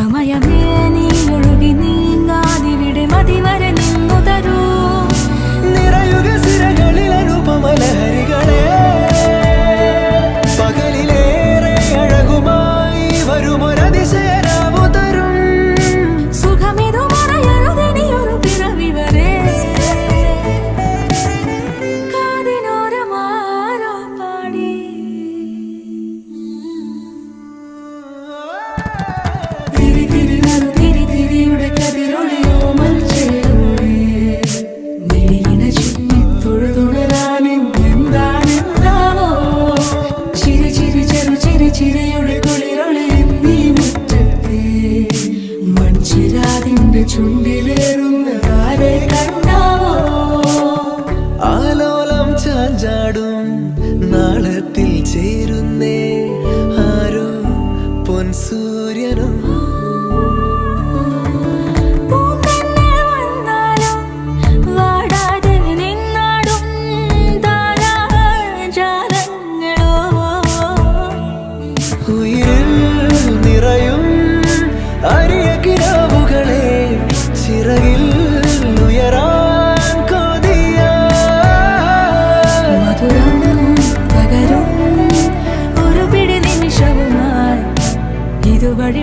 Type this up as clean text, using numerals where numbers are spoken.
സമയമേ നീ ഒഴുകി നീങ്ങാതിവിടെ മതിവരെ നിന്നു തരൂ നിറയുക സിരകളിൽ അനുപമലഹരികളെ പകലിലേറെ അഴകുമായി വരുമൊരതിശയരാവു തരും സുഖമിതു മറയരുതിനിയൊരു പിറവി വരെ കാതിനോരമാരോ പാടി തിരി തിരി വരു തിരി തിരിയുടെ കതിരൊളിയോ മൽച്ചേരോടെ മിഴിയിണ ചുറ്റി തൊഴുതുണരാനും എന്താണെന്താവോ ചിരി ചിരി ചെറു ചിരി ചിരിയുടെ കുളിരൊളി നീ മുറ്റത്തെ മൺചിരാതിന്റെ ചുണ്ടിലേറുന്ന താരെ കണ്ടാവോ ആലോലം ചാഞ്ചാടും നാളത്തിൽ ചേരുന്നേ ആരോ പൊൻസൂര്യനും പൂന്തന്നെ വന്നാലും വാടാതെ നിന്നാടും താരാജാലങ്ങളോ ഉയിരിൽ നിറയും അരിയ കിനാവുകളെ ചിറകിൽ ഉയരാൻ കൊതിയാ മധുരം പകരും ഒരു പിടി നിമിഷവുമായി ഇതുവഴി